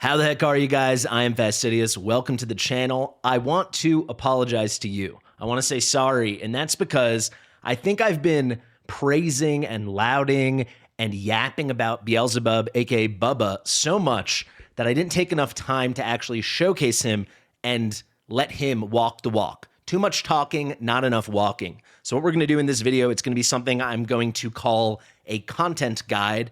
How the heck are you guys? I am Fastidious. Welcome to the channel. I want to apologize to you. I want to say sorry, and that's because I think I've been praising and lauding and yapping about Beelzebub, aka Bubba, so much that I didn't take enough time to actually showcase him and let him walk the walk. Too much talking, not enough walking. So what we're going to do in this video, it's going to be something I'm going to call a content guide.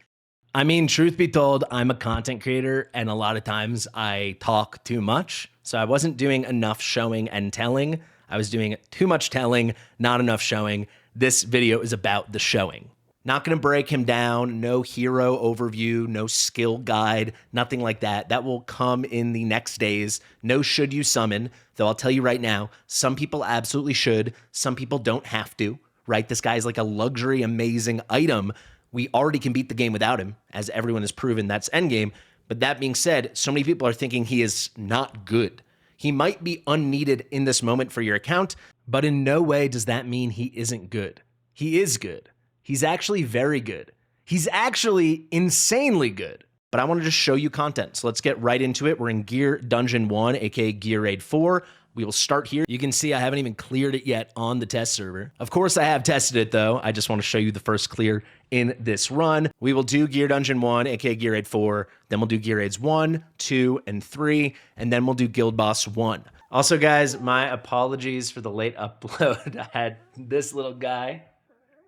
I mean, truth be told, I'm a content creator, and a lot of times I talk too much. So I wasn't doing enough showing and telling. I was doing too much telling, not enough showing. This video is about the showing. Not going to break him down, no hero overview, no skill guide, nothing like that. That will come in the next days. No should you summon, though I'll tell you right now, some people absolutely should, some people don't have to, right? This guy is like a luxury, amazing item. We already can beat the game without him, as everyone has proven that's endgame. But that being said, so many people are thinking he is not good. He might be unneeded in this moment for your account, but in no way does that mean he isn't good. He is good. He's actually very good. He's actually insanely good. But I want to just show you content. So let's get right into it. We're in Gear Dungeon 1, aka GR4. We will start here. You can see I haven't even cleared it yet on the test server. Of course, I have tested it though. I just want to show you the first clear in this run. We will do Gear Dungeon 1, aka Gear Raid 4. Then we'll do Gear Raids 1, 2, and 3. And then we'll do Guild Boss 1. Also, guys, my apologies for the late upload. I had this little guy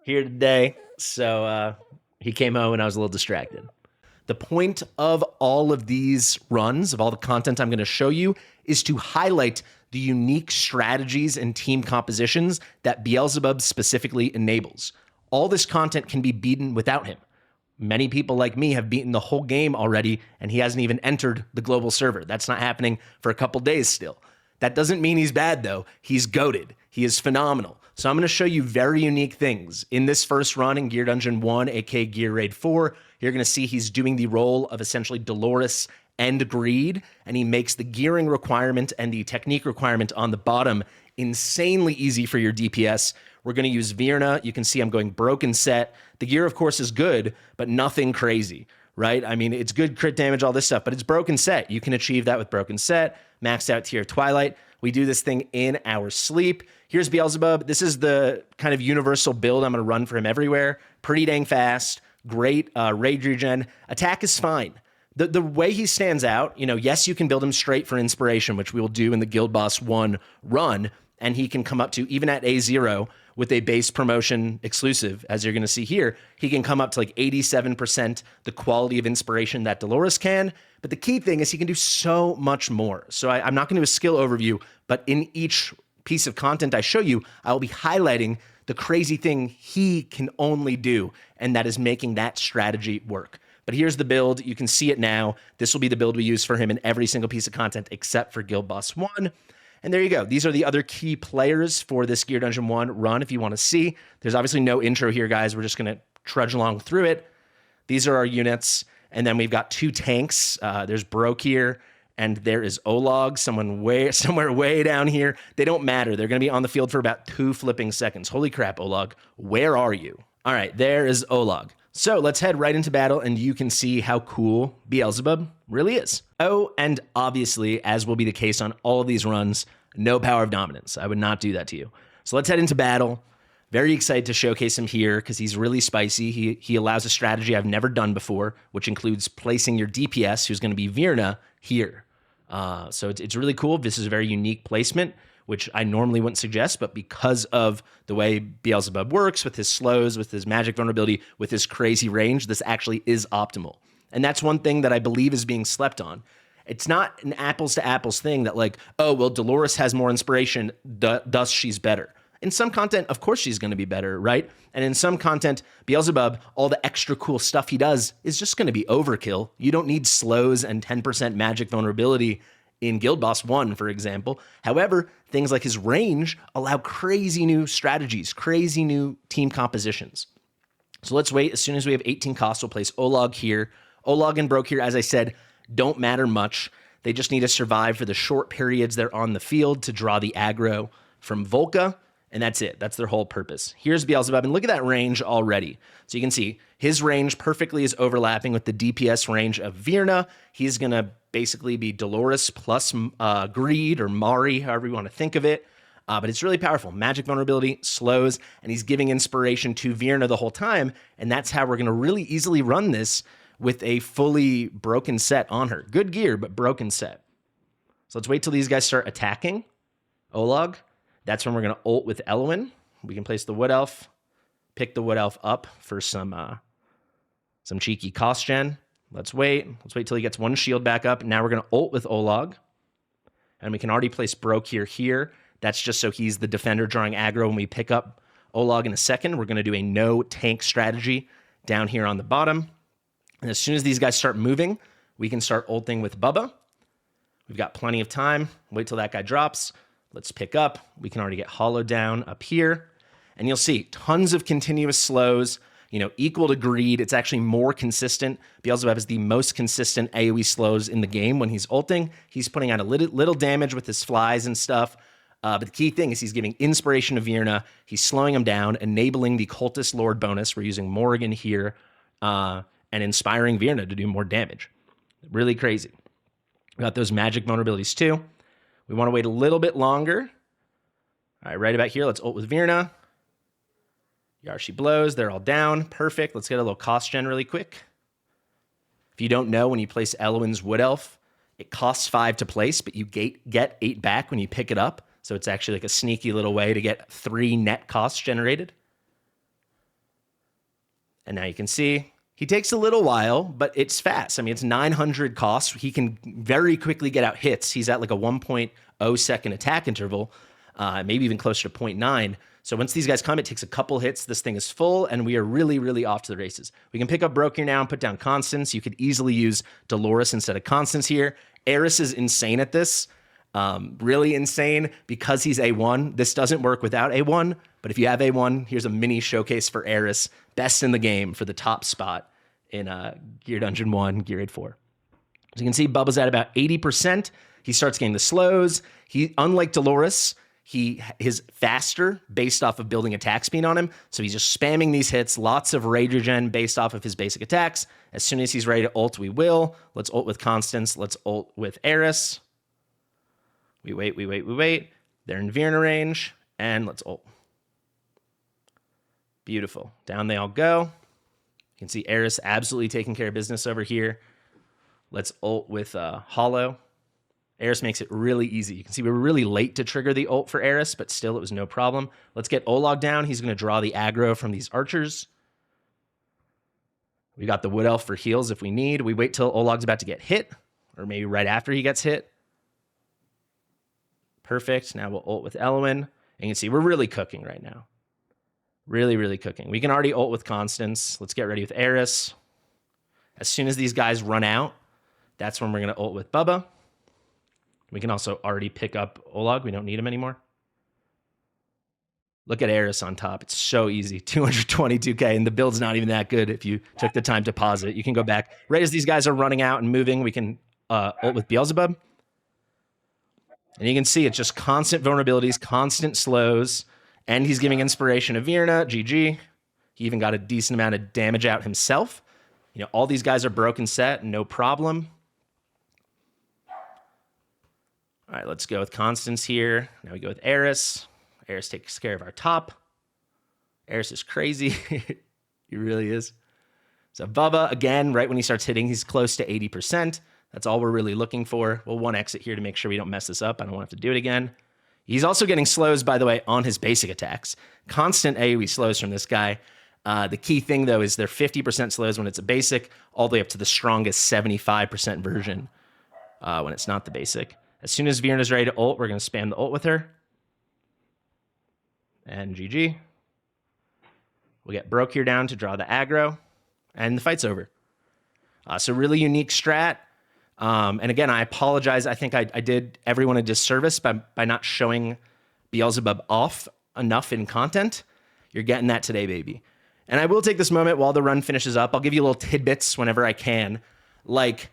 here today. So he came home and I was a little distracted. The point of all of these runs, of all the content I'm going to show you, is to highlight the unique strategies and team compositions that Beelzebub specifically enables. All this content can be beaten without him. Many people like me have beaten the whole game already, and he hasn't even entered the global server. That's not happening for a couple days still. That doesn't mean he's bad, though. He's goated. He is phenomenal. So I'm going to show you very unique things. In this first run in Gear Dungeon 1, aka Gear Raid 4, you're going to see he's doing the role of essentially Dolores and Greed, and he makes the gearing requirement and the technique requirement on the bottom insanely easy for your DPS. We're going to use Virna. You can see I'm going broken set. The gear, of course, is good, but nothing crazy, right? I mean, it's good crit damage, all this stuff, but it's broken set. You can achieve that with broken set, maxed out tier Twilight. We do this thing in our sleep. Here's Beelzebub. This is the kind of universal build I'm going to run for him everywhere. Pretty dang fast. Great rage regen. Attack is fine. The way he stands out, you know, yes, you can build him straight for inspiration, which we will do in the Guild Boss 1 run, and he can come up to, even at A0, with a base promotion exclusive, as you're going to see here, he can come up to like 87% the quality of inspiration that Dolores can. But the key thing is he can do so much more. So I'm not going to do a skill overview, but in each piece of content I show you, I will be highlighting the crazy thing he can only do, and that is making that strategy work. But here's the build. You can see it now. This will be the build we use for him in every single piece of content except for Guild Boss 1. And there you go. These are the other key players for this Gear Dungeon 1 run if you want to see. There's obviously no intro here, guys. We're just going to trudge along through it. These are our units. And then we've got 2 tanks. There's Broke here, and there is Olag, somewhere way down here. They don't matter. They're going to be on the field for about 2 flipping seconds. Holy crap, Olag. Where are you? All right, there is Olag. So let's head right into battle, and you can see how cool Beelzebub really is. Oh, and obviously, as will be the case on all of these runs, no power of dominance. I would not do that to you. So let's head into battle. Very excited to showcase him here because he's really spicy. He allows a strategy I've never done before, which includes placing your DPS, who's going to be Virna, here. So it's really cool. This is a very unique placement, which I normally wouldn't suggest, but because of the way Beelzebub works, with his slows, with his magic vulnerability, with his crazy range, this actually is optimal. And that's one thing that I believe is being slept on. It's not an apples to apples thing that like, oh, well, Dolores has more inspiration, thus she's better. In some content, of course she's going to be better, right? And in some content, Beelzebub, all the extra cool stuff he does is just going to be overkill. You don't need slows and 10% magic vulnerability in Guild Boss 1, for example. However, things like his range allow crazy new strategies, crazy new team compositions. So let's wait. As soon as we have 18 costs, we'll place Olag here. Olag and Broke here, as I said, don't matter much. They just need to survive for the short periods they're on the field to draw the aggro from Volca. And that's it. That's their whole purpose. Here's Beelzebub, and look at that range already. So you can see his range perfectly is overlapping with the DPS range of Virna. He's going to basically be Dolores plus Greed or Mari, however you want to think of it. But it's really powerful. Magic vulnerability, slows, and he's giving inspiration to Virna the whole time. And that's how we're going to really easily run this with a fully broken set on her. Good gear, but broken set. So let's wait till these guys start attacking. Olag. That's when we're going to ult with Elwyn. We can place the Wood Elf, pick the Wood Elf up for some cheeky cost gen. Let's wait. Let's wait till he gets one shield back up. Now we're going to ult with Olag. And we can already place Broke here. That's just so he's the defender drawing aggro when we pick up Olag in a second. We're going to do a no tank strategy down here on the bottom. And as soon as these guys start moving, we can start ulting with Bubba. We've got plenty of time. Wait till that guy drops. Let's pick up. We can already get hollowed down up here. And you'll see tons of continuous slows, equal to Greed. It's actually more consistent. Beelzebub is the most consistent AoE slows in the game when he's ulting. He's putting out a little damage with his flies and stuff. But the key thing is he's giving inspiration to Virna. He's slowing him down, enabling the Cultist Lord bonus. We're using Morrigan here and inspiring Virna to do more damage. Really crazy. We got those magic vulnerabilities too. We want to wait a little bit longer. All right, right about here, let's ult with Virna. Yarshi blows, they're all down. Perfect. Let's get a little cost gen really quick. If you don't know, when you place Elwyn's Wood Elf, it costs 5 to place, but you get 8 back when you pick it up. So it's actually like a sneaky little way to get 3 net costs generated. And now you can see he takes a little while, but it's fast. I mean, it's 900 costs. He can very quickly get out hits. He's at like a 1.0 second attack interval, maybe even closer to 0.9. So once these guys come, it takes a couple hits. This thing is full, and we are really, really off to the races. We can pick up Broke here now and put down Constance. You could easily use Dolores instead of Constance here. Eris is insane at this. Really insane because he's A1. This doesn't work without A1, but if you have A1, here's a mini showcase for Eris. Best in the game for the top spot in Gear Dungeon 1, Gear 4. As you can see, Bubba's at about 80%. He starts getting the slows. Unlike Dolores, he is faster based off of building attack speed on him. So he's just spamming these hits, lots of rage regen based off of his basic attacks. As soon as he's ready to ult, we will. Let's ult with Constance. Let's ult with Eris. We wait. They're in Virna range, and let's ult. Beautiful. Down they all go. You can see Eris absolutely taking care of business over here. Let's ult with Hollow. Eris makes it really easy. You can see we were really late to trigger the ult for Eris, but still it was no problem. Let's get Olag down. He's going to draw the aggro from these archers. We got the Wood Elf for heals if we need. We wait till Olag's about to get hit, or maybe right after he gets hit. Perfect. Now we'll ult with Elwyn. And you can see we're really cooking right now. Really, really cooking. We can already ult with Constance. Let's get ready with Eris. As soon as these guys run out, that's when we're going to ult with Bubba. We can also already pick up Olag. We don't need him anymore. Look at Eris on top. It's so easy. 222k, and the build's not even that good if you took the time to pause it. You can go back. Right as these guys are running out and moving, we can ult with Beelzebub. And you can see it's just constant vulnerabilities, constant slows, and he's giving inspiration to Virna. GG. He even got a decent amount of damage out himself. All these guys are broken set, no problem. All right, let's go with Constance here. Now we go with Eris. Eris takes care of our top. Eris is crazy. He really is. So Bubba, again, right when he starts hitting, he's close to 80%. That's all we're really looking for. We'll one exit here to make sure we don't mess this up. I don't want to have to do it again. He's also getting slows, by the way, on his basic attacks. Constant AoE slows from this guy. The key thing, though, is they're 50% slows when it's a basic, all the way up to the strongest 75% version when it's not the basic. As soon as Virna's ready to ult, we're going to spam the ult with her. And GG. We'll get Broke here down to draw the aggro. And the fight's over. So really unique strat. And again, I apologize. I think I did everyone a disservice by not showing Beelzebub off enough in content. You're getting that today, baby. And I will take this moment while the run finishes up. I'll give you little tidbits whenever I can. Like,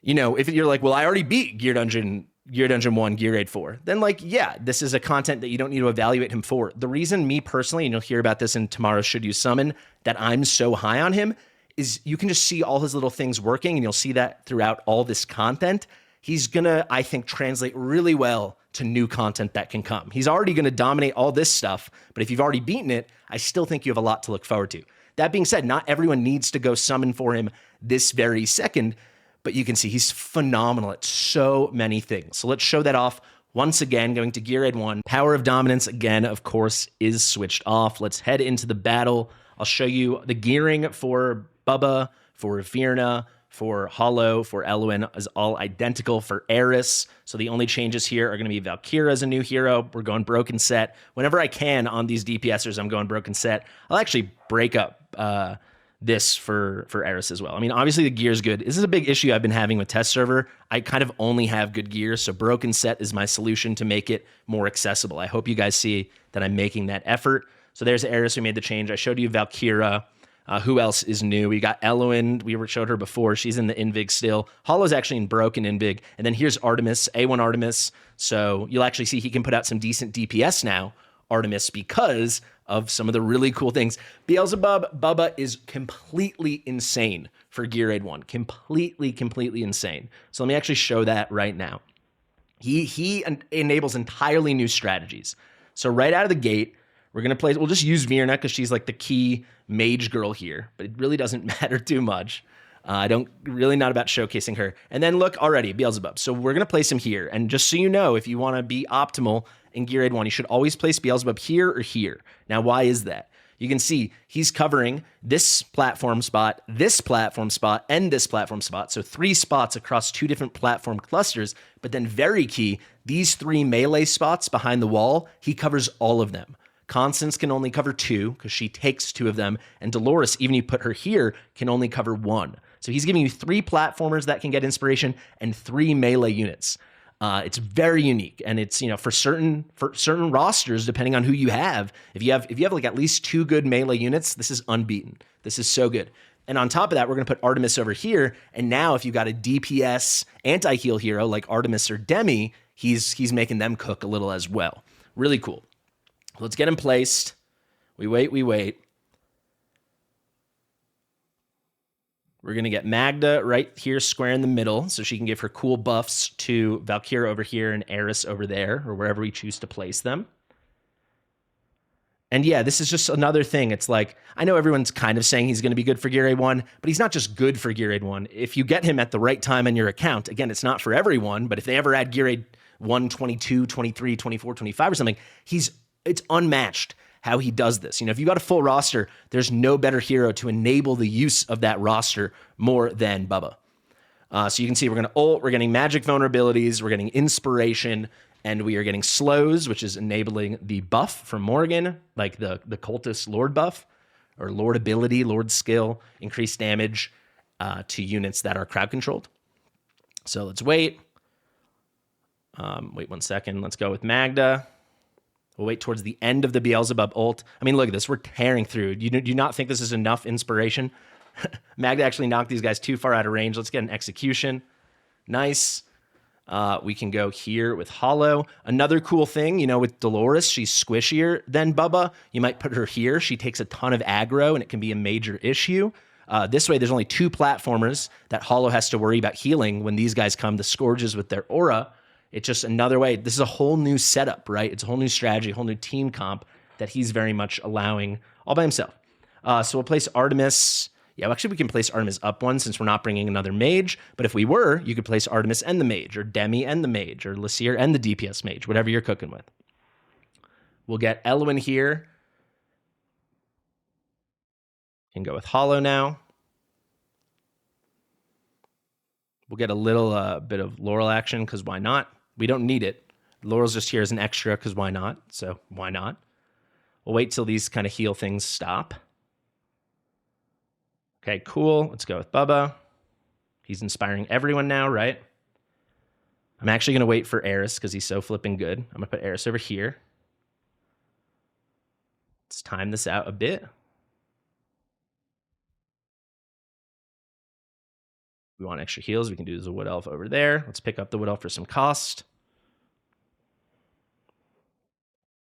if you're like, well, I already beat Gear Dungeon Gear Dungeon 1, Gear Raid 4, then like, yeah, this is a content that you don't need to evaluate him for. The reason me personally, and you'll hear about this in tomorrow's Should You Summon, that I'm so high on him is you can just see all his little things working, and you'll see that throughout all this content. He's gonna, I think, translate really well to new content that can come. He's already gonna dominate all this stuff, but if you've already beaten it, I still think you have a lot to look forward to. That being said, not everyone needs to go summon for him this very second, but you can see he's phenomenal at so many things. So let's show that off once again, going to Gear Raid 1. Power of Dominance, again, of course, is switched off. Let's head into the battle. I'll show you the gearing for Bubba, for Virna, for Hollow, for Elwyn is all identical for Eris. So the only changes here are going to be Valkyra as a new hero. We're going Broken Set. Whenever I can on these DPSers, I'm going Broken Set. I'll actually break up this for Eris as well. I mean, obviously the gear is good. This is a big issue I've been having with test server. I kind of only have good gear, so Broken Set is my solution to make it more accessible. I hope you guys see that I'm making that effort. So there's Eris who made the change. I showed you Valkyra. Who else is new? We got Elwyn. We showed her before. She's in the Invig still. Hollow's actually in Broken Invig. And then here's Artemis, A1 Artemis. So you'll actually see he can put out some decent DPS now, Artemis, because of some of the really cool things. Beelzebub Bubba is completely insane for Gear Raid 1. Completely insane. So let me actually show that right now. He enables entirely new strategies. So right out of the gate, we'll just use Virna because she's like the key mage girl here, but it really doesn't matter too much. I don't really not about showcasing her. And then look already, Beelzebub. So we're going to place him here. And just so you know, if you want to be optimal in Gear Raid 1, you should always place Beelzebub here or here. Now, why is that? You can see he's covering this platform spot, and this platform spot. So 3 spots across 2 different platform clusters. But then very key, these 3 melee spots behind the wall, he covers all of them. Constance can only cover 2 because she takes 2 of them. And Dolores, even you put her here, can only cover 1. So he's giving you 3 platformers that can get inspiration and 3 melee units. It's very unique, and it's, you know, for certain rosters, depending on who you have. If you have like at least 2 good melee units, this is unbeaten. This is so good. And on top of that, we're going to put Artemis over here. And now, if you've got a DPS anti-heal hero like Artemis or Demi, he's making them cook a little as well. Really cool. Let's get him placed. We wait. We're going to get Magda right here square in the middle so she can give her cool buffs to Valkyra over here and Eris over there, or wherever we choose to place them. And yeah, this is just another thing. It's like, I know everyone's kind of saying he's going to be good for Gear Raid 1, but he's not just good for Gear Raid 1. If you get him at the right time in your account, again, it's not for everyone, but if they ever add Gear Raid 1, 22, 23, 24, 25 or something, it's unmatched how he does this. You know, if you got a full roster, there's no better hero to enable the use of that roster more than Bubba. So you can see we're going to ult, we're getting magic vulnerabilities, we're getting inspiration, and we are getting slows, which is enabling the buff from Morgan, like the cultist Lord buff, or Lord ability, Lord skill, increased damage to units that are crowd controlled. So let's wait. Wait 1 second. Let's go with Magda. We'll wait towards the end of the Beelzebub ult. I mean, look at this. We're tearing through. Do you not think this is enough inspiration? Magda actually knocked these guys too far out of range. Let's get an execution. Nice. We can go here with Hollow. Another cool thing, you know, with Dolores, she's squishier than Bubba. You might put her here. She takes a ton of aggro, and it can be a major issue. This way, there's only 2 platformers that Hollow has to worry about healing when these guys come to Scourges with their aura. It's just another way. This is a whole new setup, right? It's a whole new strategy, a whole new team comp that he's very much allowing all by himself. So we'll place Artemis. Yeah, well, actually, we can place Artemis up 1 since we're not bringing another mage. But if we were, you could place Artemis and the mage, or Demi and the mage, or Lysier and the DPS mage, whatever you're cooking with. We'll get Elwyn here. Can go with Hollow now. We'll get a little bit of Laurel action, because why not? We don't need it. Laurel's just here as an extra, because why not? So why not? We'll wait till these kind of heal things stop. Okay, cool. Let's go with Bubba. He's inspiring everyone now, right? I'm actually going to wait for Eris, because he's so flipping good. I'm going to put Eris over here. Let's time this out a bit. We want extra heals. We can do the Wood Elf over there. Let's pick up the Wood Elf for some cost.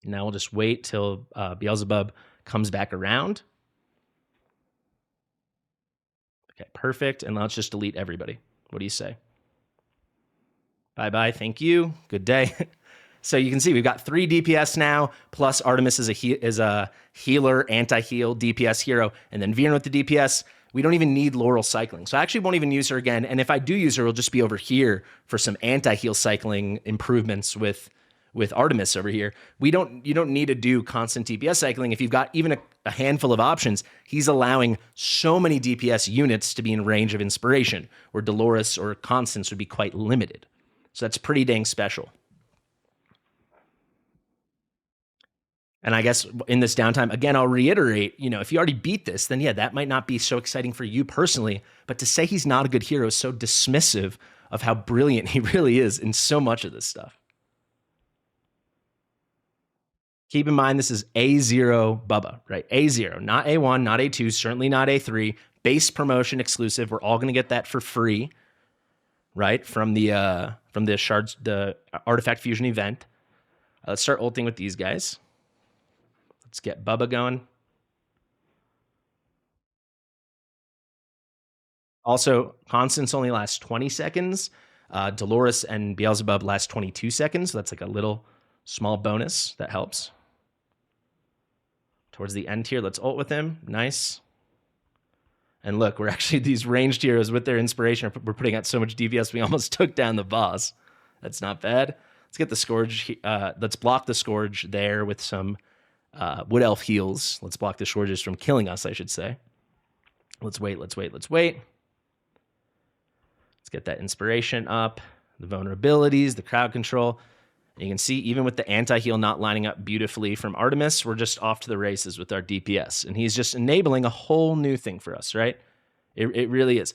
Now we'll just wait till Beelzebub comes back around. Okay, perfect. And let's just delete everybody. What do you say? Bye-bye. Thank you. Good day. So you can see we've got 3 DPS now, plus Artemis is a healer, anti-heal, DPS hero, and then Virna with the DPS. We don't even need Laurel cycling. So I actually won't even use her again. And if I do use her, it'll just be over here for some anti-heal cycling improvements with Artemis over here. You don't need to do constant DPS cycling. If you've got even a handful of options, he's allowing so many DPS units to be in range of inspiration, where Dolores or Constance would be quite limited. So that's pretty dang special. And I guess in this downtime, again, I'll reiterate, if you already beat this, then yeah, that might not be so exciting for you personally. But to say he's not a good hero is so dismissive of how brilliant he really is in so much of this stuff. Keep in mind, this is A0 Bubba, right? A0, not A1, not A2, certainly not A3. Base promotion exclusive. We're all going to get that for free, right? From the shards, the artifact fusion event. Let's start ulting with these guys. Let's get Bubba going. Also, Constance only lasts 20 seconds. Dolores and Beelzebub last 22 seconds. So that's like a little small bonus that helps. Towards the end here, let's ult with him. Nice. And look, we're actually these ranged heroes with their inspiration. We're putting out so much DPS, we almost took down the boss. That's not bad. Let's get the Scourge. Let's block the Scourge there with some Wood Elf heals. Let's block the Scourges from killing us, I should say. Let's wait. Let's get that inspiration up. The vulnerabilities, the crowd control. And you can see even with the anti-heal not lining up beautifully from Artemis, we're just off to the races with our DPS. And he's just enabling a whole new thing for us, right? It really is.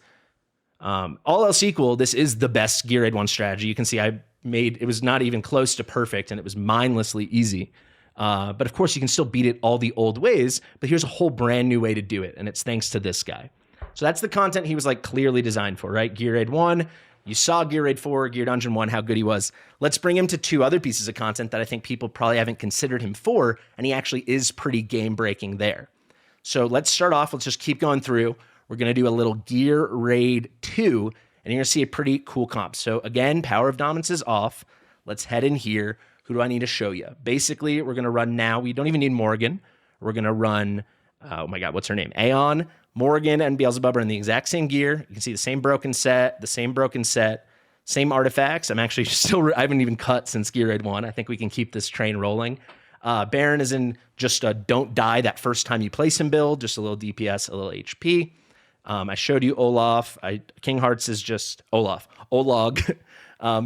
All else equal, this is the best Gear Raid 1 strategy. You can see it was not even close to perfect, and it was mindlessly easy. But of course, you can still beat it all the old ways, but here's a whole brand new way to do it, and it's thanks to this guy. So that's the content he was like clearly designed for, right? Gear Raid 1, you saw Gear Raid 4, Gear Dungeon 1, how good he was. Let's bring him to 2 other pieces of content that I think people probably haven't considered him for, and he actually is pretty game-breaking there. So let's start off, let's just keep going through. We're going to do a little Gear Raid 2, and you're going to see a pretty cool comp. So again, Power of Dominance is off. Let's head in here. Who do I need to show you? Basically, we're going to run now. We don't even need Morgan. We're going to run, oh my God, what's her name? Aeon, Morgan, and Beelzebub are in the exact same gear. You can see the same broken set, same artifacts. I haven't even cut since Gear Raid 1. I think we can keep this train rolling. Baron is in just a don't die that first time you place him build, just a little DPS, a little HP. I showed you Olaf. King Hearts is just Olaf. Olog.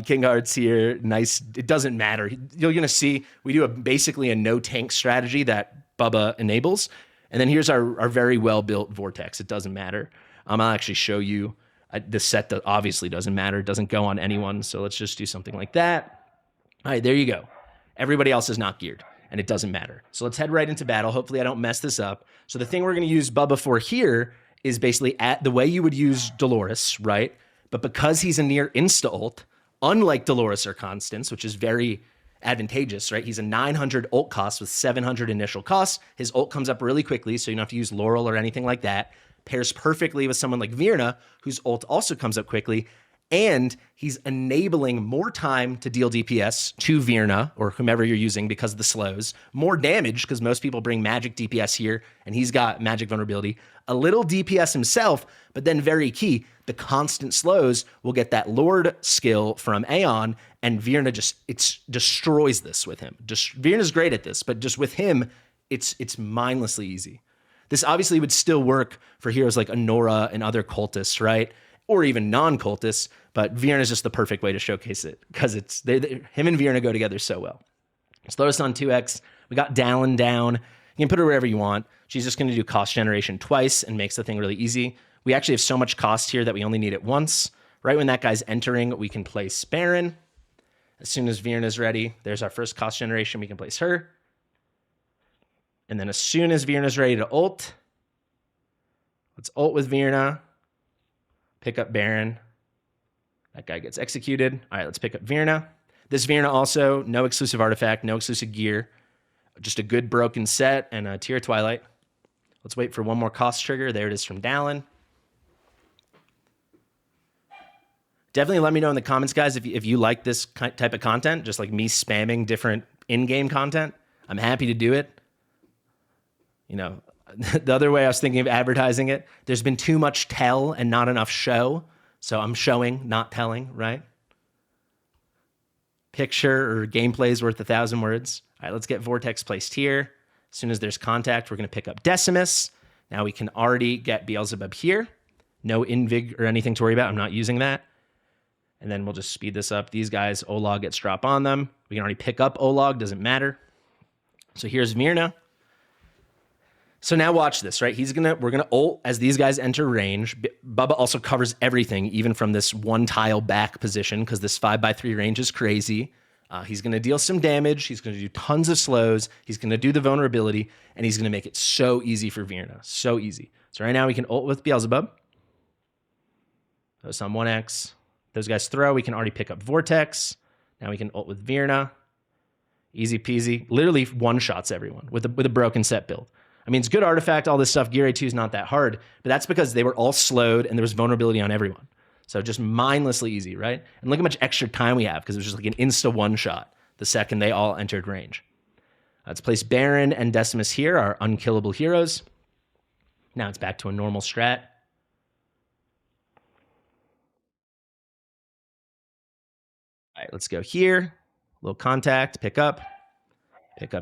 King Hearts here, nice. It doesn't matter. You're going to see we do basically a no tank strategy that Bubba enables. And then here's our very well-built Vortex. It doesn't matter. I'll actually show you the set that obviously doesn't matter. It doesn't go on anyone. So let's just do something like that. All right, there you go. Everybody else is not geared, and it doesn't matter. So let's head right into battle. Hopefully I don't mess this up. So the thing we're going to use Bubba for here is basically the way you would use Dolores, right? But because he's a near insta-ult, unlike Dolores or Constance, which is very advantageous, right? He's a 900 ult cost with 700 initial costs. His ult comes up really quickly, so you don't have to use Laurel or anything like that. Pairs perfectly with someone like Virna, whose ult also comes up quickly, and he's enabling more time to deal DPS to Virna or whomever you're using because of the slows, more damage because most people bring magic DPS here, and he's got magic vulnerability, a little DPS himself, but then very key, the constant slows will get that Lord skill from Aeon, and Virna it destroys this with him. Virna's great at this, but just with him, it's mindlessly easy. This obviously would still work for heroes like Honora and other cultists, right? Or even non-cultists, but Virna is just the perfect way to showcase it because him and Virna go together so well. Slow us on 2x. We got Dallin down. You can put her wherever you want. She's just going to do cost generation twice and makes the thing really easy. We actually have so much cost here that we only need it once. Right when that guy's entering, we can place Baron. As soon as Virna's ready, there's our first cost generation. We can place her. And then as soon as Virna's ready to ult, let's ult with Virna. Pick up Baron. That guy gets executed. All right, let's pick up Virna. This Virna also, no exclusive artifact, no exclusive gear. Just a good broken set and a Tier Twilight. Let's wait for one more cost trigger. There it is from Dallin. Definitely let me know in the comments, guys, if you like this type of content, just like me spamming different in-game content. I'm happy to do it. You know, the other way I was thinking of advertising it, there's been too much tell and not enough show. So I'm showing, not telling, right? Picture or gameplay is worth 1,000 words. All right, let's get Vortex placed here. As soon as there's contact, we're going to pick up Decimus. Now we can already get Beelzebub here. No Invig or anything to worry about. I'm not using that. And then we'll just speed this up. These guys, Olog gets drop on them. We can already pick up Olog, doesn't matter. So here's Virna. So now watch this, right? We're gonna ult as these guys enter range. Bubba also covers everything, even from this one tile back position, because this 5x3 range is crazy. He's gonna deal some damage. He's gonna do tons of slows. He's gonna do the vulnerability, and he's gonna make it so easy for Virna, so easy. So right now we can ult with Beelzebub. Those on 1x. Those guys throw. We can already pick up Vortex. Now we can ult with Virna. Easy peasy. Literally one-shots everyone with a broken set build. I mean, it's good artifact, all this stuff. Gear A2 is not that hard, but that's because they were all slowed and there was vulnerability on everyone. So just mindlessly easy, right? And look how much extra time we have because it was just like an insta one-shot the second they all entered range. Let's place Baron and Decimus here, our unkillable heroes. Now it's back to a normal strat. All right, let's go here. Little contact, pick up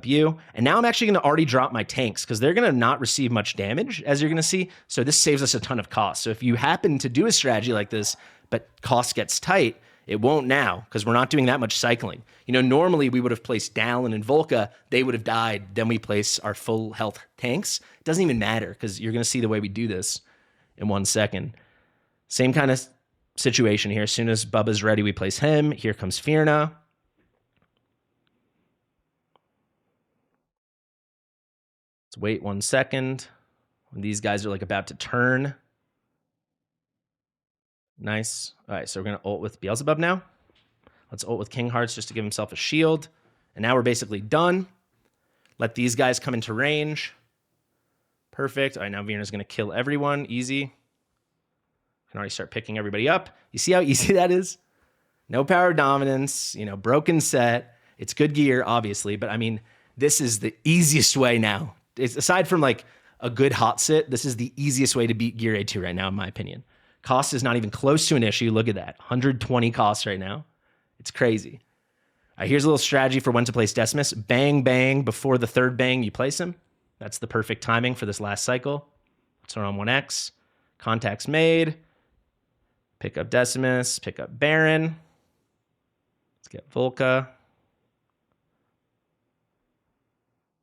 you. And now I'm actually going to already drop my tanks because they're going to not receive much damage, as you're going to see. So this saves us a ton of cost. So if you happen to do a strategy like this, but cost gets tight, it won't now because we're not doing that much cycling. You know, normally we would have placed Dallin and Volca. They would have died. Then we place our full health tanks. It doesn't even matter because you're going to see the way we do this in 1 second. Same kind of situation here. As soon as Bubba's ready, we place him. Here comes Virna. Let's wait 1 second when these guys are like about to turn. Nice. All right, so we're going to ult with Beelzebub now. Let's ult with King Hearts just to give himself a shield. And now we're basically done. Let these guys come into range. Perfect. All right, now Virna's going to kill everyone. Easy. Can already start picking everybody up. You see how easy that is? No power dominance, you know, broken set. It's good gear, obviously, but I mean, this is the easiest way now. It's, aside from like a good hot sit, this is the easiest way to beat Gear A2 right now, in my opinion. Cost is not even close to an issue. Look at that. 120 costs right now. It's crazy. All right, here's a little strategy for when to place Decimus. Bang, bang. Before the third bang, you place him. That's the perfect timing for this last cycle. So on 1x. Contacts made. Pick up Decimus. Pick up Baron. Let's get Volca.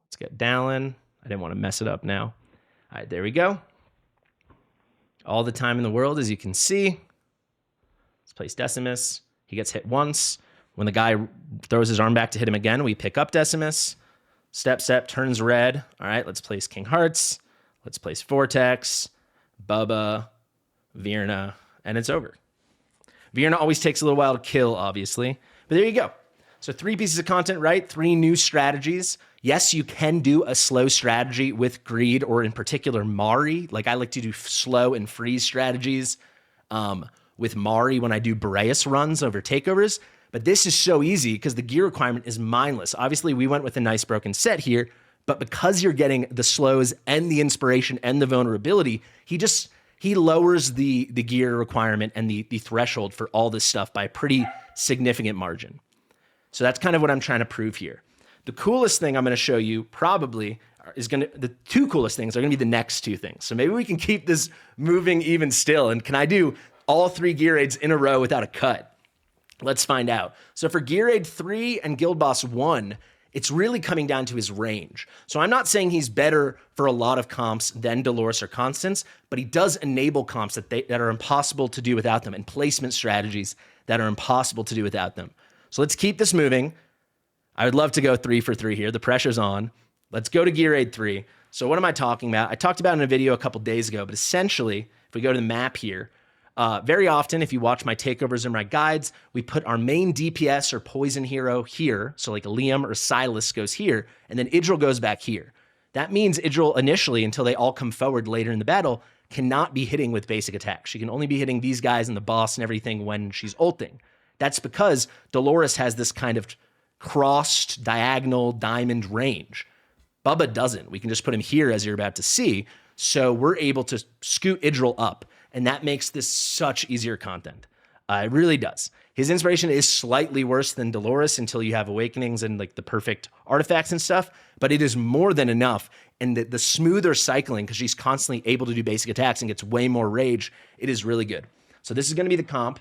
Let's get Dallin. I didn't want to mess it up now. All right, there we go. All the time in the world, as you can see. Let's place Decimus. He gets hit once. When the guy throws his arm back to hit him again, we pick up Decimus. Step, turns red. All right, let's place King Hearts. Let's place Vortex, Bubba, Virna, and it's over. Virna always takes a little while to kill, obviously. But there you go. So 3 pieces of content, right? 3 new strategies. Yes, you can do a slow strategy with Greed or in particular Mari. Like I like to do slow and freeze strategies with Mari when I do Boreas runs over takeovers. But this is so easy because the gear requirement is mindless. Obviously, we went with a nice broken set here, but because you're getting the slows and the inspiration and the vulnerability, he lowers the gear requirement and the threshold for all this stuff by a pretty significant margin. So that's kind of what I'm trying to prove here. The coolest thing I'm going to show you probably the 2 coolest things are going to be the next 2 things. So maybe we can keep this moving even still. And can I do all 3 gear aids in a row without a cut? Let's find out. So for Gear Aid 3 and Guild Boss 1, it's really coming down to his range. So I'm not saying he's better for a lot of comps than Dolores or Constance, but he does enable comps that are impossible to do without them and placement strategies that are impossible to do without them. So let's keep this moving. I would love to go 3 for 3 here. The pressure's on. Let's go to Gear Aid 3. So what am I talking about? I talked about it in a video a couple days ago, but essentially, if we go to the map here, Very often, if you watch my takeovers or my guides, we put our main DPS or poison hero here. So like Liam or Silas goes here, and then Idril goes back here. That means Idril initially, until they all come forward later in the battle, cannot be hitting with basic attacks. She can only be hitting these guys and the boss and everything when she's ulting. That's because Dolores has this kind of crossed diagonal diamond range. Bubba doesn't. We can just put him here, as you're about to see. So we're able to scoot Idril up, and that makes this such easier content. It really does. His inspiration is slightly worse than Dolores until you have awakenings and like the perfect artifacts and stuff, but it is more than enough. And the smoother cycling, because she's constantly able to do basic attacks and gets way more rage, it is really good. So this is going to be the comp.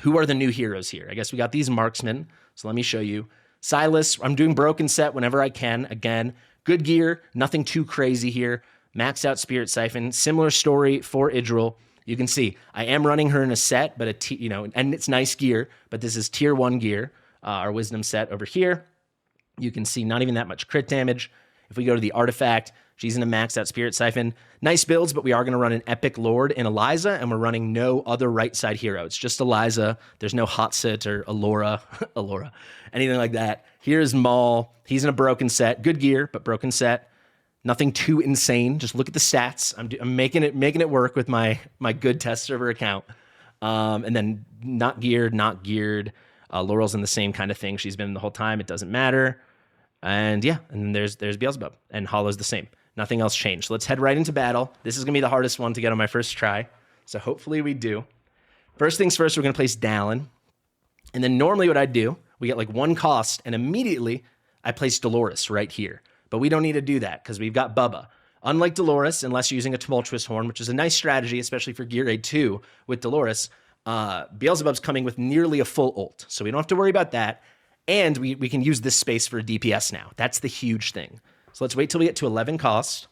Who are the new heroes here? I guess we got these marksmen. So let me show you. Silas, I'm doing broken set whenever I can. Again, good gear, nothing too crazy here. Maxed out Spirit Siphon. Similar story for Idril. You can see I am running her in a set, but and it's nice gear, but this is tier 1 gear, our wisdom set over here. You can see not even that much crit damage. If we go to the artifact, she's in a maxed out Spirit Siphon. Nice builds, but we are going to run an Epic Lord in Eliza, and we're running no other right side hero. It's just Eliza. There's no Hotsit or Alora, anything like that. Here's Maul. He's in a broken set. Good gear, but broken set. Nothing too insane. Just look at the stats. I'm making it work with my good test server account. And then not geared. Laurel's in the same kind of thing she's been the whole time. It doesn't matter. And yeah, and then there's Beelzebub, and Hollow's the same. Nothing else changed. So let's head right into battle. This is gonna be the hardest one to get on my first try. So hopefully we do. First things first, we're gonna place Dallin. And then normally what I do, we get like 1 cost, and immediately I place Dolores right here. But we don't need to do that because we've got Bubba. Unlike Dolores, unless you're using a Tumultuous Horn, which is a nice strategy, especially for Gear Raid 2 with Dolores, Beelzebub's coming with nearly a full ult. So we don't have to worry about that. And we can use this space for DPS now. That's the huge thing. So let's wait till we get to 11 cost.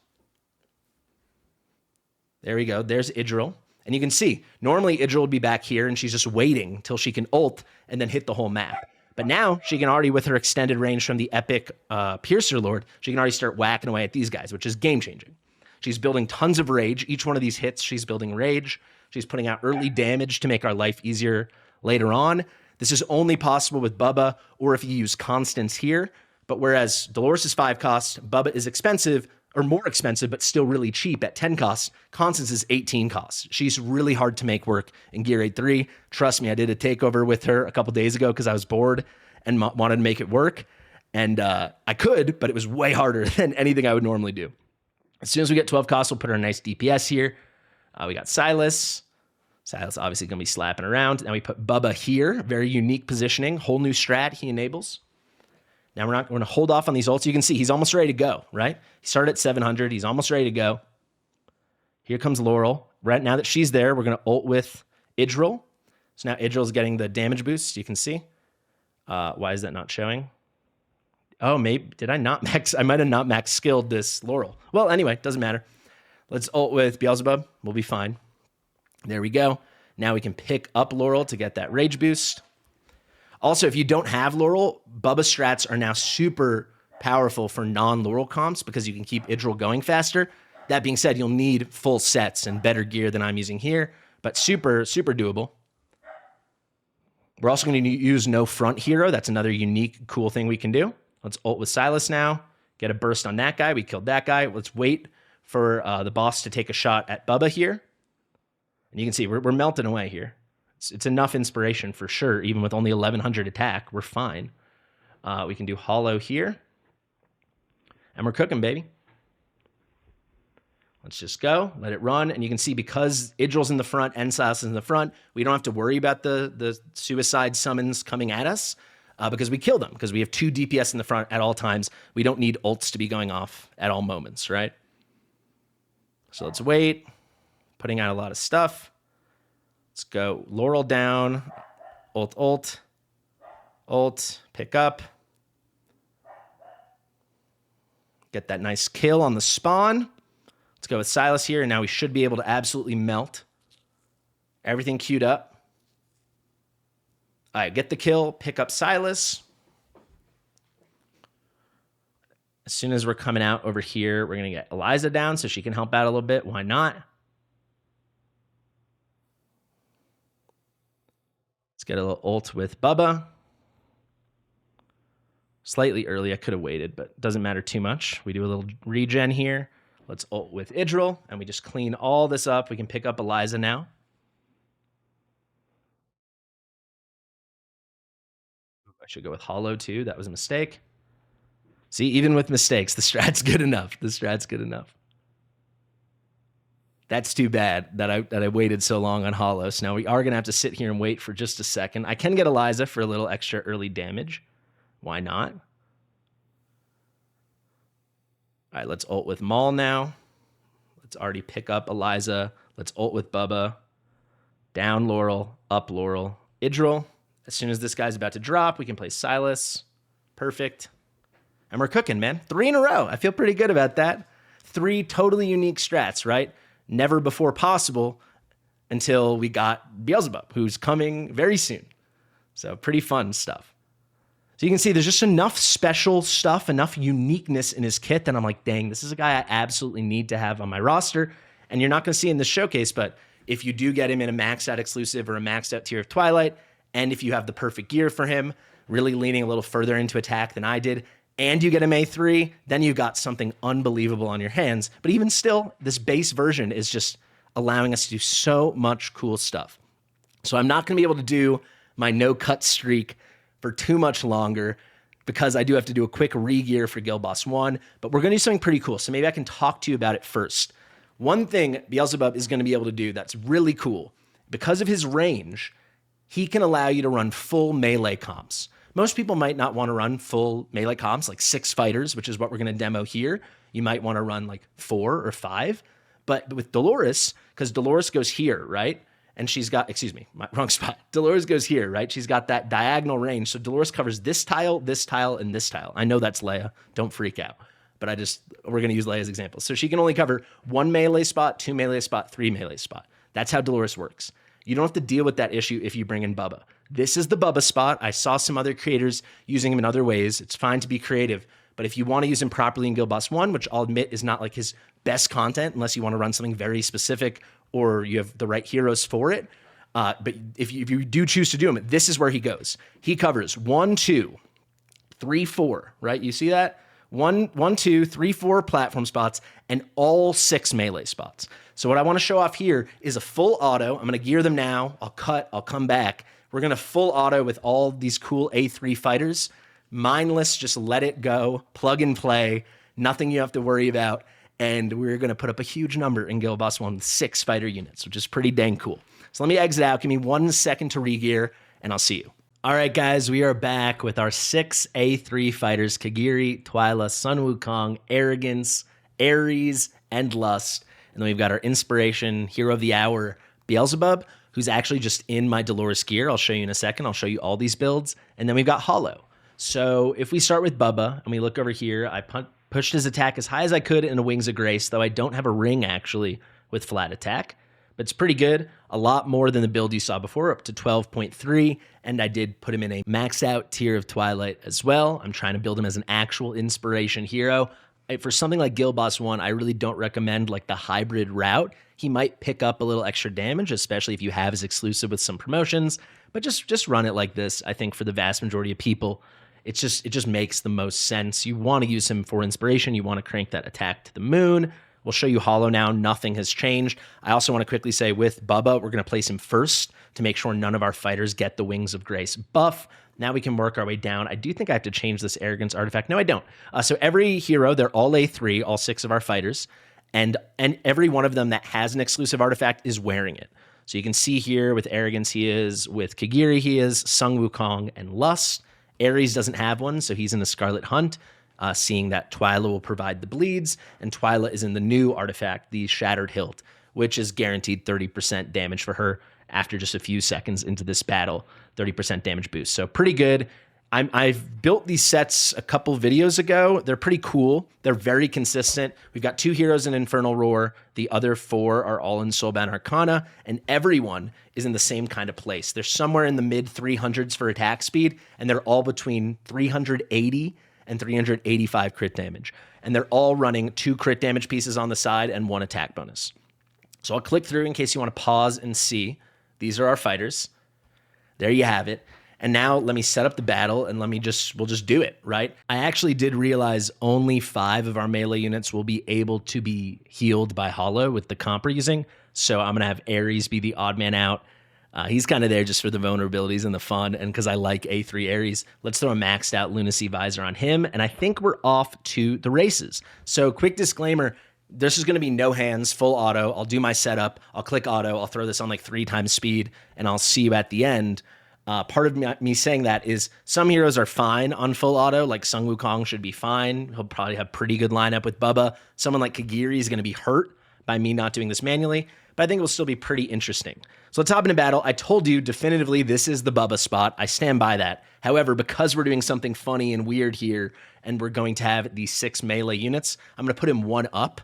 There we go. There's Idril. And you can see, normally Idril would be back here, and she's just waiting till she can ult and then hit the whole map. But now she can already, with her extended range from the epic Piercer Lord, she can already start whacking away at these guys, which is game-changing. She's building tons of rage. Each one of these hits, she's building rage. She's putting out early damage to make our life easier later on. This is only possible with Bubba or if you use Constance here. But whereas Dolores is 5 cost, Bubba is expensive, or more expensive, but still really cheap at 10 cost. Constance is 18 cost. She's really hard to make work in Gear Raid 3. Trust me, I did a takeover with her a couple days ago because I was bored and wanted to make it work. And I could, but it was way harder than anything I would normally do. As soon as we get 12 cost, we'll put our nice DPS here. We got Silas. Silas obviously going to be slapping around. Now we put Bubba here. Very unique positioning. Whole new strat he enables. Now we're going to hold off on these ults. You can see he's almost ready to go, right? He started at 700. He's almost ready to go. Here comes Laurel. Right now that she's there, we're going to ult with Idril. So now Idril's getting the damage boost. You can see. Why is that not showing? Oh, maybe did I not max? I might have not max skilled this Laurel. Well, anyway, doesn't matter. Let's ult with Beelzebub. We'll be fine. There we go. Now we can pick up Laurel to get that rage boost. Also, if you don't have Laurel, Bubba strats are now super powerful for non-Laurel comps because you can keep Idril going faster. That being said, you'll need full sets and better gear than I'm using here, but super, super doable. We're also going to use no front hero. That's another unique, cool thing we can do. Let's ult with Silas now. Get a burst on that guy. We killed that guy. Let's wait for the boss to take a shot at Bubba here. And you can see we're melting away here. It's enough inspiration for sure. Even with only 1100 attack, we're fine. We can do Hollow here. And we're cooking, baby. Let's just go, let it run. And you can see because Idril's in the front and Silas is in the front, we don't have to worry about the suicide summons coming at us because we kill them, because we have 2 DPS in the front at all times. We don't need ults to be going off at all moments, right? So let's wait. Putting out a lot of stuff. Let's go Laurel down, ult, pick up. Get that nice kill on the spawn. Let's go with Silas here, and now we should be able to absolutely melt. Everything queued up. All right, get the kill, pick up Silas. As soon as we're coming out over here, we're going to get Eliza down so she can help out a little bit. Why not? Let's get a little ult with Bubba. Slightly early, I could have waited, but doesn't matter too much. We do a little regen here. Let's ult with Idril, and we just clean all this up. We can pick up Eliza now. I should go with Hollow too. That was a mistake. See, even with mistakes, the strat's good enough. The strat's good enough. That's too bad that I waited so long on Hollow. So now we are going to have to sit here and wait for just a second. I can get Eliza for a little extra early damage. Why not? All right, let's ult with Maul now. Let's already pick up Eliza. Let's ult with Bubba. Down Laurel, up Laurel. Idril. As soon as this guy's about to drop, we can play Silas. Perfect. And we're cooking, man. 3 in a row. I feel pretty good about that. 3 totally unique strats, right? Never before possible until we got Beelzebub, who's coming very soon. So pretty fun stuff. So you can see there's just enough special stuff, enough uniqueness in his kit that I'm like, dang, this is a guy I absolutely need to have on my roster. And you're not going to see in the showcase, but if you do get him in a maxed out exclusive or a maxed out tier of Twilight, and if you have the perfect gear for him, really leaning a little further into attack than I did, and you get him A3, then you've got something unbelievable on your hands. But even still, this base version is just allowing us to do so much cool stuff. So I'm not going to be able to do my no-cut streak for too much longer because I do have to do a quick re-gear for Guild Boss 1, but we're going to do something pretty cool. So maybe I can talk to you about it first. One thing Beelzebub is going to be able to do that's really cool, because of his range, he can allow you to run full melee comps. Most people might not want to run full melee comps, like 6 fighters, which is what we're going to demo here. You might want to run like 4 or 5. But with Dolores, because Dolores goes here, right? And she's got, excuse me, wrong spot. Dolores goes here, right? She's got that diagonal range. So Dolores covers this tile, and this tile. I know that's Leia. Don't freak out. But we're going to use Leia's example. So she can only cover 1 melee spot, 2 melee spot, 3 melee spot. That's how Dolores works. You don't have to deal with that issue if you bring in Bubba. This is the Bubba spot. I saw some other creators using him in other ways. It's fine to be creative. But if you want to use him properly in Guild Boss 1, which I'll admit is not like his best content unless you want to run something very specific or you have the right heroes for it. But if you do choose to do him, this is where he goes. He covers 1, 2, 3, 4, right? You see that? 1, 2, 3, 4 platform spots and all 6 melee spots. So what I want to show off here is a full auto. I'm going to gear them now. I'll cut. I'll come back. We're going to full auto with all these cool A3 fighters. Mindless, just let it go. Plug and play. Nothing you have to worry about. And we're going to put up a huge number in Guild Boss 1 with 6 fighter units, which is pretty dang cool. So let me exit out. Give me 1 second to re-gear, and I'll see you. All right, guys, we are back with our 6 A3 fighters, Kagiri, Twyla, Sun Wukong, Arrogance, Ares, and Lust. And then we've got our inspiration, Hero of the Hour, Beelzebub, who's actually just in my Dolores gear. I'll show you in a second. I'll show you all these builds. And then we've got Hollow. So if we start with Bubba, and we look over here, I pushed his attack as high as I could in a Wings of Grace, though I don't have a ring, actually, with flat attack. But it's pretty good. A lot more than the build you saw before, up to 12.3. And I did put him in a maxed out tier of Twilight as well. I'm trying to build him as an actual inspiration hero. For something like Guild Boss 1, I really don't recommend like the hybrid route. He might pick up a little extra damage, especially if you have his exclusive with some promotions. But just run it like this. I think for the vast majority of people, it just makes the most sense. You want to use him for inspiration. You want to crank that attack to the moon. We'll show you Hollow now. Nothing has changed. I also want to quickly say with Bubba, we're going to place him first to make sure none of our fighters get the Wings of Grace buff. Now we can work our way down. I do think I have to change this Arrogance artifact. No, I don't. So every hero, they're all A3, all 6 of our fighters, and every one of them that has an exclusive artifact is wearing it. So you can see here with Arrogance he is, with Kagiri he is, Sung Wukong, and Lust. Ares doesn't have one, so he's in the Scarlet Hunt, seeing that Twyla will provide the bleeds, and Twyla is in the new artifact, the Shattered Hilt, which is guaranteed 30% damage for her after just a few seconds into this battle, 30% damage boost. So pretty good. I've built these sets a couple videos ago. They're pretty cool. They're very consistent. We've got 2 heroes in Infernal Roar. The other 4 are all in Soulbound Arcana, and everyone is in the same kind of place. They're somewhere in the mid 300s for attack speed, and they're all between 380 and 385 crit damage. And they're all running 2 crit damage pieces on the side and 1 attack bonus. So I'll click through in case you want to pause and see. These are our fighters. there you have it. And now let me set up the battle and we'll just do it, right? I actually did realize only 5 of our melee units will be able to be healed by Hollow with the comp we're using. So I'm going to have Ares be the odd man out. He's kind of there just for the vulnerabilities and the fun, and because I like A3 Ares. Let's throw a maxed out Lunacy Visor on him, and I think we're off to the races. So quick disclaimer, this is going to be no hands, full auto. I'll do my setup, I'll click auto, I'll throw this on like 3 times speed, and I'll see you at the end. Part of me saying that is some heroes are fine on full auto, like Sun Wukong should be fine. He'll probably have pretty good lineup with Bubba. Someone like Kagiri is going to be hurt by me not doing this manually, but I think it will still be pretty interesting. So let's hop into battle. I told you definitively this is the Bubba spot. I stand by that. However, because we're doing something funny and weird here, and we're going to have these 6 melee units, I'm going to put him 1 up.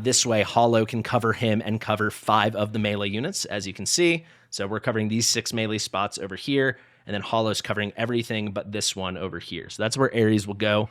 This way, Hollow can cover him and cover 5 of the melee units, as you can see. So we're covering these 6 melee spots over here, and then Hollow's covering everything but this one over here. So that's where Ares will go.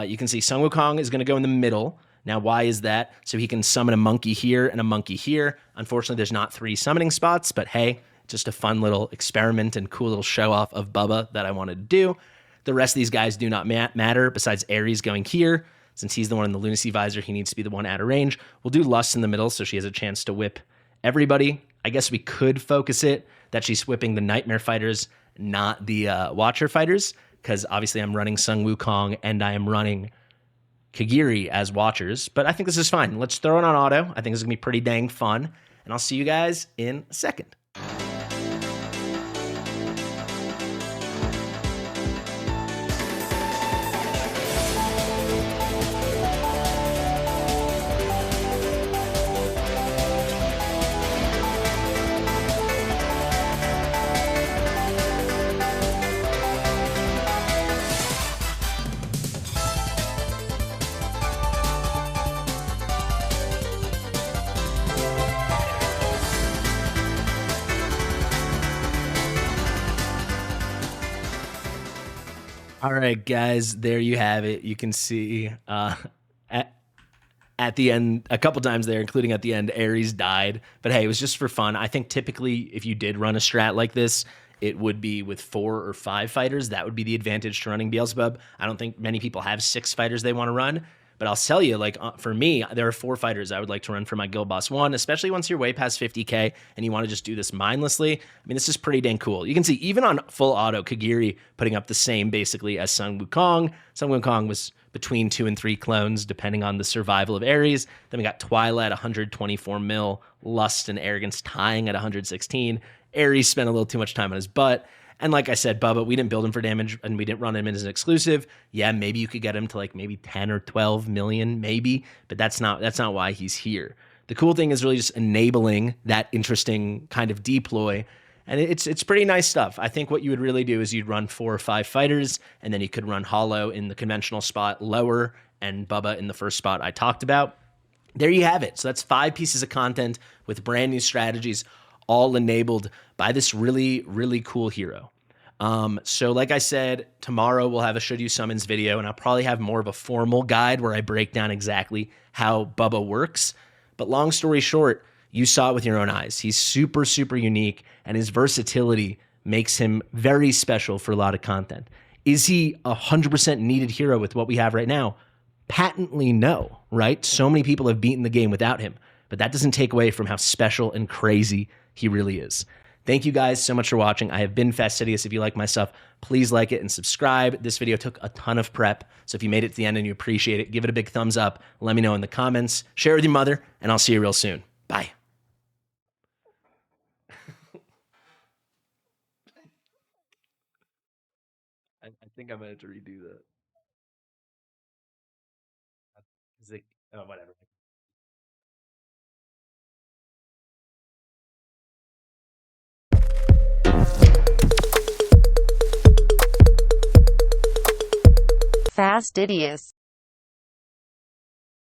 You can see Sun Wukong is going to go in the middle. Now, why is that? So he can summon a monkey here and a monkey here. Unfortunately, there's not 3 summoning spots, but hey, just a fun little experiment and cool little show off of Bubba that I wanted to do. The rest of these guys do not matter besides Ares going here. Since he's the one in the Lunacy Visor, he needs to be the one out of range. We'll do Lust in the middle so she has a chance to whip everybody. I guess we could focus it that she's whipping the Nightmare Fighters, not the Watcher Fighters, because obviously I'm running Sun Wukong and I am running Kagiri as Watchers, but I think this is fine. Let's throw it on auto. I think this is going to be pretty dang fun, and I'll see you guys in a second. All right, guys, there you have it. You can see at the end, a couple times there, including at the end, Ares died. But hey, it was just for fun. I think typically if you did run a strat like this, it would be with 4 or 5 fighters. That would be the advantage to running Beelzebub. I don't think many people have 6 fighters they want to run. But I'll tell you, like for me, there are 4 fighters I would like to run for my Guild Boss 1, especially once you're way past 50K and you want to just do this mindlessly. I mean, this is pretty dang cool. You can see even on full auto, Kagiri putting up the same basically as Sun Wukong. Sun Wukong was between 2 and 3 clones, depending on the survival of Ares. Then we got Twilight, 124 mil, Lust and Arrogance tying at 116. Ares spent a little too much time on his butt. And like I said, Bubba, we didn't build him for damage and we didn't run him as an exclusive. Yeah, maybe you could get him to like maybe 10 or 12 million, maybe, but that's not why he's here. The cool thing is really just enabling that interesting kind of deploy. And it's pretty nice stuff. I think what you would really do is you'd run 4 or 5 fighters, and then you could run Hollow in the conventional spot lower and Bubba in the first spot I talked about. There you have it. So that's 5 pieces of content with brand new strategies, all enabled by this really, really cool hero. So like I said, tomorrow we'll have a Should You Summons video, and I'll probably have more of a formal guide where I break down exactly how Bubba works. But long story short, you saw it with your own eyes. He's super, super unique, and his versatility makes him very special for a lot of content. Is he a 100% needed hero with what we have right now? Patently no, right? So many people have beaten the game without him, but that doesn't take away from how special and crazy he really is. Thank you guys so much for watching. I have been Fastidious. If you like my stuff, please like it and subscribe. This video took a ton of prep, so if you made it to the end and you appreciate it, give it a big thumbs up. Let me know in the comments. Share it with your mother, and I'll see you real soon. Bye. I think I'm going to have to redo that. Whatever. Fastidious.